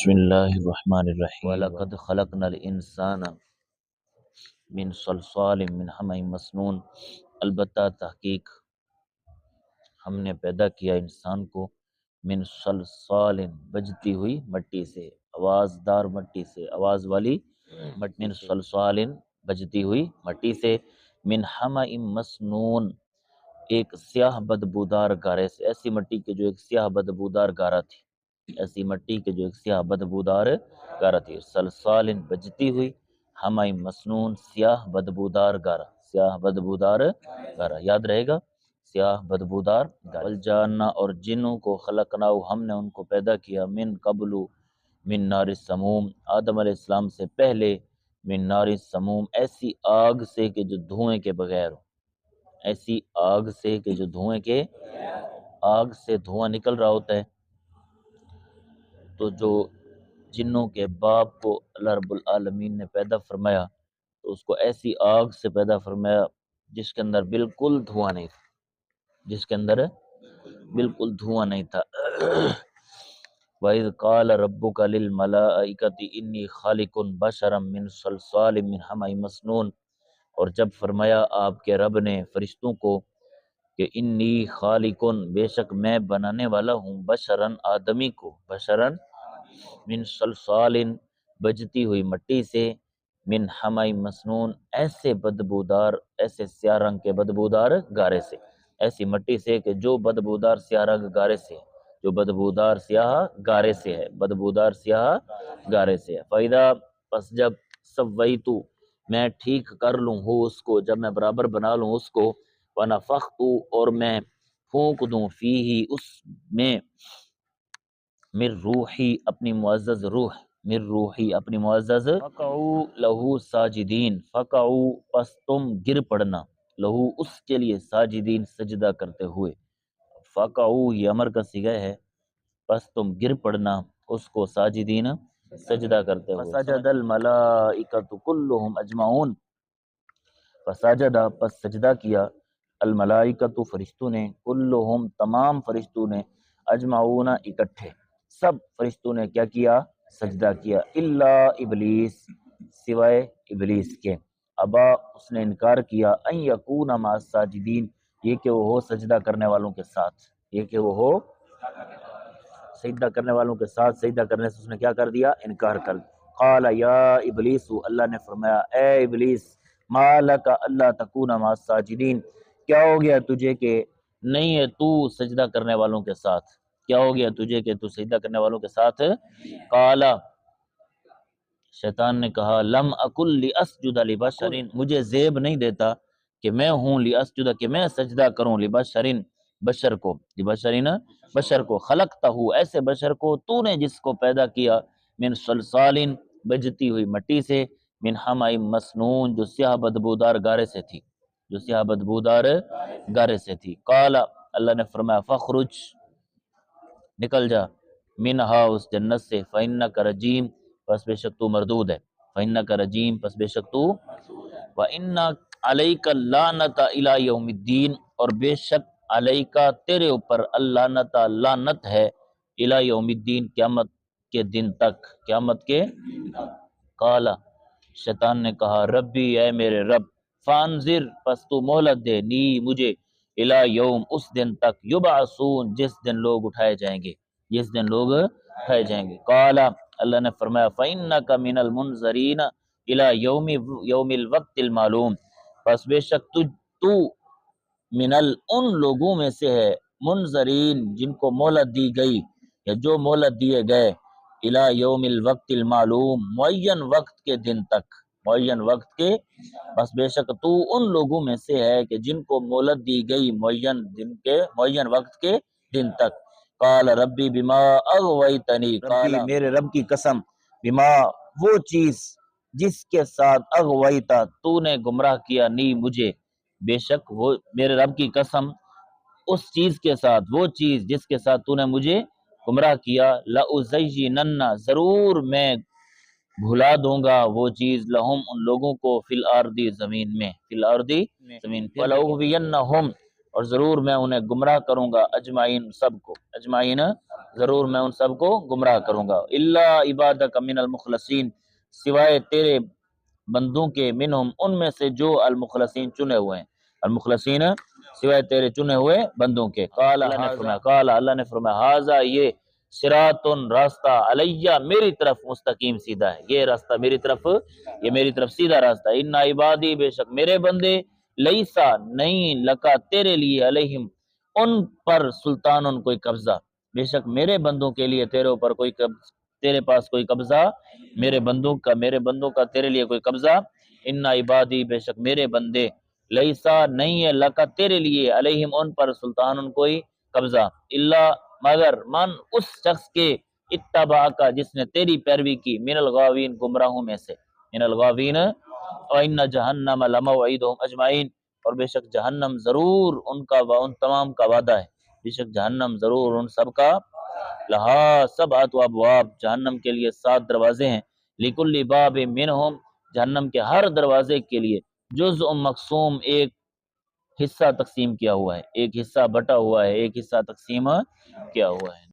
بسم اللہ الرحمن الرحیم وَلَقَدْ خَلَقْنَا الْإِنسَانَ من صلصال من حمأ مسنون، البتہ تحقیق ہم نے پیدا کیا انسان کو من صلصال بجتی ہوئی مٹی سے، آواز دار مٹی سے، آواز والی مٹی، من صلصال بجتی ہوئی مٹی سے، من حمأ مسنون ایک سیاہ بدبودار گارے سے، ایسی مٹی کے جو ایک سیاہ بدبودار گارہ تھی، ایسی مٹی کے جو ایک سیاہ بدبودار گارہ تھی، سلسال بجتی ہوئی، حمأ مسنون سیاہ بدبودار گارہ، سیاہ بدبودار گارہ، یاد رہے گا سیاہ بدبودار گارہ۔ والجانہ اور جنوں کو خلقناہ ہم نے ان کو پیدا کیا، من قبل من نار السموم آدم علیہ السلام سے پہلے، من نار السموم ایسی آگ سے کہ جو دھوئیں کے بغیر ہو، ایسی آگ سے کہ جو دھوئیں کے، آگ سے دھواں نکل رہا ہوتا ہے، تو جو جنوں کے باپ کو اللہ رب العالمین نے پیدا فرمایا تو اس کو ایسی آگ سے پیدا فرمایا جس کے اندر بالکل دھواں نہیں تھا، جس کے اندر بالکل دھواں نہیں تھا۔ وَإِذْ قَالَ رَبُّكَ لِلْمَلَائِكَةِ إِنِّي خَالِقٌ بَشَرًا مِّن صَلْصَالٍ مِّنْ حَمَإٍ مَّسْنُونٍ، اور جب فرمایا آپ کے رب نے فرشتوں کو کہ انی خالقن بے شک میں بنانے والا ہوں، بشرن آدمی کو، بشرن من صلصال بجتی ہوئی مٹی سے، من حمأ مسنون ایسے بدبودار، ایسے سیاہ رنگ کے بدبودار گارے سے، ایسی مٹی سے کہ جو بدبودار سیاہ رنگ گارے سے، جو بدبودار سیاہ گارے سے ہے، بدبودار سیاہ گارے سے ہے۔ فَإِذَا پس جب سویتو میں ٹھیک کر لوں ہو اس کو، جب میں برابر بنا لوں اس کو، وَنَفَخْتُ اور میں پھونک دوں فیہ اس میں، من روحی اپنی معزز روح، من روحی اپنی معزز، فقعوا لہو ساجدین، فقعوا پس تم گر پڑنا، لہو اس کے لیے ساجدین سجدہ کرتے ہوئے، فقعوا یہ امر کا صیغہ ہے، پس تم گر پڑنا اس کو ساجدین سجدہ کرتے ہوئے۔ فسجد الملائکۃ کلہم اجمعون، فسجدہ پس سجدہ کیا، الملائکۃ فرشتوں نے، کلہم تمام فرشتوں نے، اجمعون اکٹھے، سب فرشتوں نے کیا کیا؟ سجدہ کیا، الا ابلیس سوائے ابلیس کے، ابا اس نے انکار کیا، ان یکون مع الساجدین یہ کہ وہ ہو سجدہ کرنے والوں کے ساتھ، یہ کہ وہ ہو سجدہ کرنے والوں کے ساتھ، سجدہ کرنے سے اس نے کیا کر دیا؟ انکار کر دیا۔ قال یا ابلیس اللہ نے فرمایا اے ابلیس، ما لک اللہ تکون مع الساجدین کیا ہو گیا تجھے کہ نہیں ہے تو سجدہ کرنے والوں کے ساتھ، کیا ہو گیا تجھے کہ تو سجدہ کرنے والوں کے ساتھ؟ قال شیطان نے کہا لم اکل لاسجد لبشر مجھے زیب نہیں دیتا کہ میں ہوں لاسجد کہ میں سجدہ کروں لبشر بشر کو، لبشرین بشر کو، خلقتہ ایسے بشر کو تو نے جس کو پیدا کیا، من صلصال بجتی ہوئی مٹی سے، من حمأ مسنون جو سیاہ بدبودار گارے سے تھی، جو سیاہ بدبودار گارے سے تھی۔ قال اللہ نے فرمایا فخرج نکل جا، منہا اس جنت سے، فإنک رجیم پس بے شک تو مردود ہے، فإنک رجیم پس بے شک تو، وإن علیک اللعنۃ الی یوم الدین اور بے شک علیک تیرے اوپر اللعنۃ لعنت ہے، الی یوم الدین قیامت کے دن تک، قیامت کے۔ قال شیطان نے کہا ربی اے میرے رب، فانذر پس تو مہلت دے نی مجھے، الی یوم اس دن تک، یبعثون جس دن لوگ اٹھائے جائیں گے، جس دن لوگ اٹھائے جائیں گے۔ قال اللہ نے فرمایا فإنک من المنذرین الی یوم الوقت المعلوم پس بے شک تو من ان لوگوں میں سے ہے، منذرین جن کو مہلت دی گئی یا جو مہلت دیے گئے، الی یوم الوقت المعلوم معین وقت کے دن تک، معین وقت کے، بس بے شک تو ان لوگوں میں سے ہے کہ جن کو مہلت دی گئی معین دن کے، معین وقت کے دن تک۔ قال ربی بما اغویتنی، ربی میرے رب کی قسم، بما وہ چیز جس کے ساتھ اغویتا تو نے گمراہ کیا نی مجھے، بے شک وہ میرے رب کی قسم اس چیز کے ساتھ، وہ چیز جس کے ساتھ تو نے مجھے گمراہ کیا، لَأُزَيِّنَنَّ ضرور میں بھلا دوں گا وہ چیز، لہم ان لوگوں کو، فی الارض زمین میں، فی الارض زمین، وَلَأُغْوِيَنَّهُمْ اور ضرور میں انہیں گمراہ کروں گا اجمعین سب کو، اجمعین ضرور میں ان سب کو گمراہ کروں گا، الا عبادک من المخلصین سوائے تیرے بندوں کے، منہم ان میں سے جو المخلصین چنے ہوئے ہیں، المخلصین سوائے تیرے چنے ہوئے بندوں کے۔ قال اللہ نے فرمایا ھذا یہ صراط راستہ علیہ میری طرف مستقیم سیدھا ہے، یہ راستہ میری طرف، یہ میری طرف سیدھا راستہ ہے۔ ان عبادی بے شک میرے بندے، لیسا نہیں لکا تیرے لیے، علیہم ان پر سلطان کوئی قبضہ، بے شک میرے بندوں کے لیے تیرے اوپر کوئی تیرے پاس کوئی قبضہ، میرے بندوں کا تیرے لیے کوئی قبضہ، ان عبادی بے شک میرے بندے، لیسا نہیں ہے لکا تیرے لیے، علیہم ان پر سلطان کوئی قبضہ، الا مگر من اس شخص کے اتبع کا جس نے تیری پیروی کی، من الغاوین گمراہوں میں سے، من الغاوین، وَإِنَّ جَهَنَّمَ لَمَوْعِدُهُمْ أَجْمَعِينَ اور بے شک جہنم ضرور ان تمام کا وعدہ ہے، بے شک جہنم ضرور ان سب کا، لہا سبعۃ ابواب جہنم کے لیے 7 دروازے ہیں، لکل باب منہم جہنم کے ہر دروازے کے لیے جزء مقسوم ایک حصہ تقسیم کیا ہوا ہے، ایک حصہ بٹا ہوا ہے، ایک حصہ تقسیم کیا ہوا ہے۔